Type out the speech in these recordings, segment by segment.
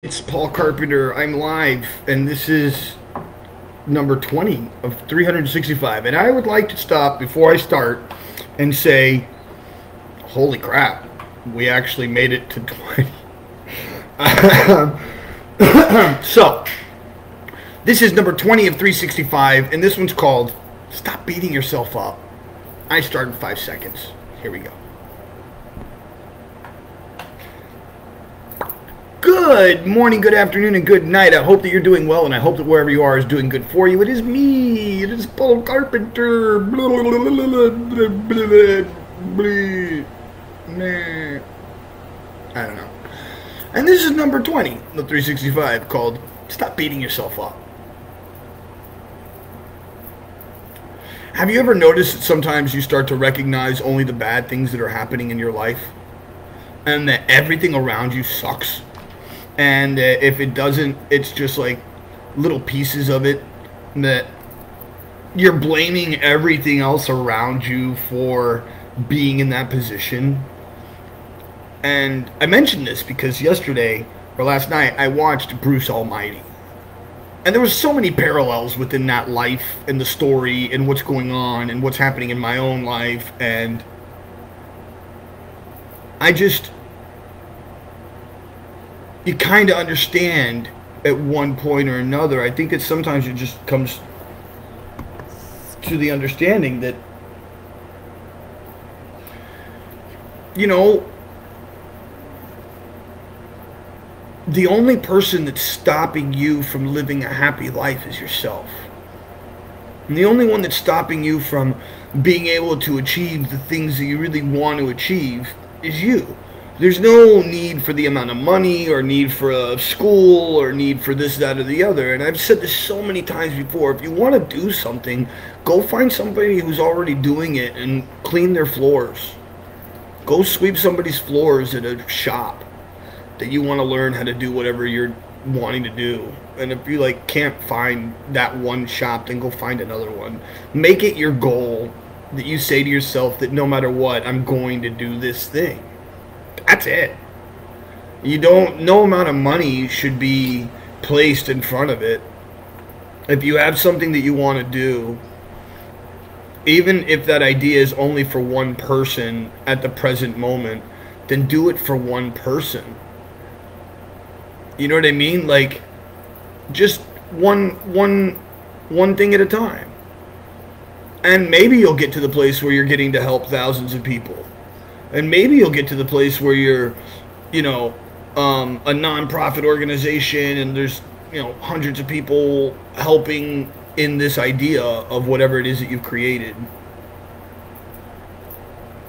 It's Paul Carpenter. I'm live, and this is number 20 of 365. And I would like to stop before I start and say, holy crap, we actually made it to 20. So, this is number 20 of 365, and this one's called Stop Beating Yourself Up. I start in 5 seconds. Here we go. Good morning, good afternoon, and good night. I hope that you're doing well, and I hope that wherever you are is doing good for you. It is me. It is Paul Carpenter. I don't know. And this is number 20 of 365 called Stop Beating Yourself Up. Have you ever noticed that sometimes you start to recognize only the bad things that are happening in your life? And that everything around you sucks? And if it doesn't, it's just like little pieces of it, that you're blaming everything else around you for being in that position. And I mentioned this because yesterday, or last night, I watched Bruce Almighty. And there was so many parallels within that life and the story and what's going on and what's happening in my own life. And you kind of understand at one point or another. I think that sometimes it just comes to the understanding that, you know, the only person that's stopping you from living a happy life is yourself. And the only one that's stopping you from being able to achieve the things that you really want to achieve is you. There's no need for the amount of money or need for a school or need for this, that, or the other. And I've said this so many times before. If you want to do something, go find somebody who's already doing it and clean their floors. Go sweep somebody's floors at a shop that you want to learn how to do whatever you're wanting to do. And if you can't find that one shop, then go find another one. Make it your goal that you say to yourself that no matter what, I'm going to do this thing. That's it. No amount of money should be placed in front of it. If you have something that you want to do, even if that idea is only for one person at the present moment, then do it for one person. You know what I mean? Like, just one thing at a time. And maybe you'll get to the place where you're getting to help thousands of people. And maybe you'll get to the place where you're, a non-profit organization and there's, hundreds of people helping in this idea of whatever it is that you've created.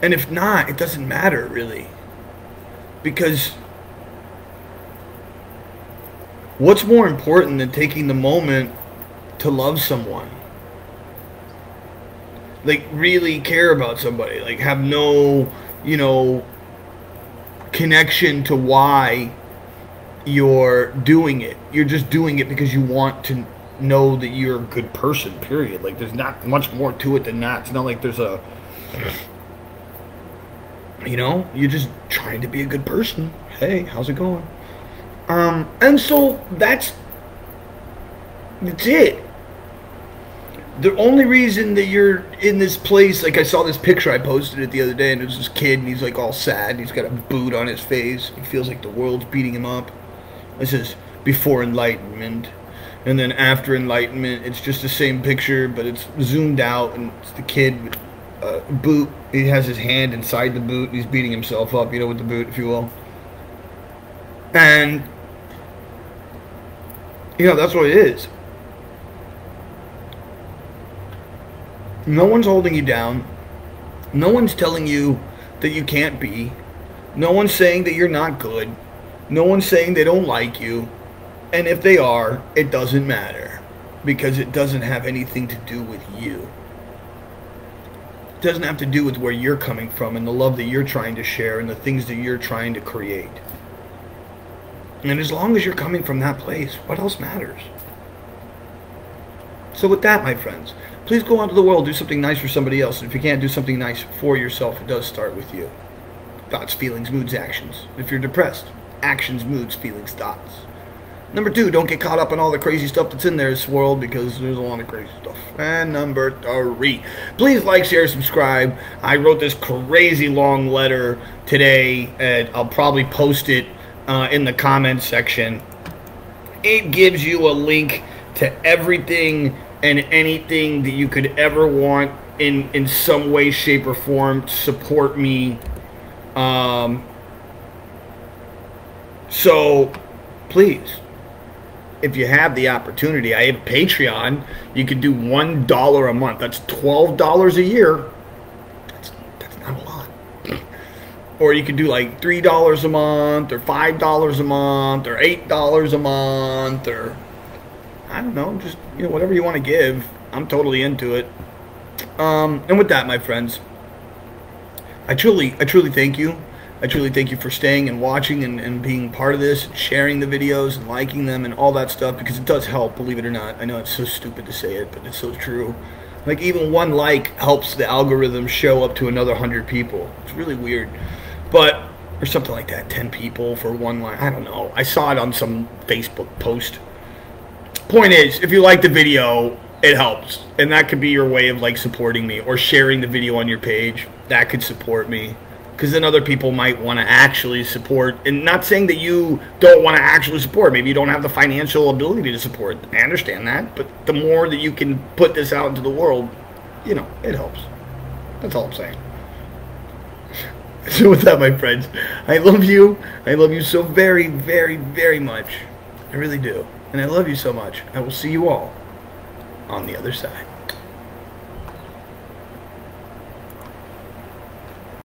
And if not, it doesn't matter, really. Because what's more important than taking the moment to love someone? Really care about somebody. Have no connection to why you're doing it. You're just doing it because you want to know that you're a good person, period. There's not much more to it than that. It's not like there's you're just trying to be a good person. Hey, how's it going? And so that's it. The only reason that you're in this place, I saw this picture, I posted it the other day, and it was this kid, and he's all sad, and he's got a boot on his face. He feels like the world's beating him up. It says, before enlightenment. And then after enlightenment, it's just the same picture, but it's zoomed out, and it's the kid with a boot. He has his hand inside the boot, and he's beating himself up, with the boot, if you will. And, that's what it is. No one's holding you down. No one's telling you that you can't be. No one's saying that you're not good. No one's saying they don't like you. And if they are, it doesn't matter. Because it doesn't have anything to do with you. It doesn't have to do with where you're coming from and the love that you're trying to share and the things that you're trying to create. And as long as you're coming from that place, what else matters? So with that, my friends, please go out to the world, do something nice for somebody else. And if you can't do something nice for yourself, it does start with you. Thoughts, feelings, moods, actions. If you're depressed, actions, moods, feelings, thoughts. Number 2, don't get caught up in all the crazy stuff that's in this world, because there's a lot of crazy stuff. And number 3, please like, share, subscribe. I wrote this crazy long letter today, and I'll probably post it in the comments section. It gives you a link to everything and anything that you could ever want in some way, shape, or form to support me. So please, if you have the opportunity, I have Patreon. You can do $1 a month. That's $12 a year. That's not a lot. Or you could do like $3 a month, or $5 a month, or $8 a month, or I don't know, just whatever you want to give. I'm totally into it. And with that, my friends, I truly thank you. I truly thank you for staying and watching and being part of this, and sharing the videos and liking them and all that stuff, because it does help, believe it or not. I know it's so stupid to say it, but it's so true. Like, even one like helps the algorithm show up to another 100 people. It's really weird. But, or something like that, 10 people for one like, I don't know. I saw it on some Facebook post. Point is, if you like the video, it helps. And that could be your way of like supporting me, or sharing the video on your page. That could support me. Because then other people might want to actually support. And not saying that you don't want to actually support. Maybe you don't have the financial ability to support. I understand that. But the more that you can put this out into the world, it helps. That's all I'm saying. So with that, my friends, I love you. I love you so very, very, very much. I really do. And I love you so much. I will see you all on the other side.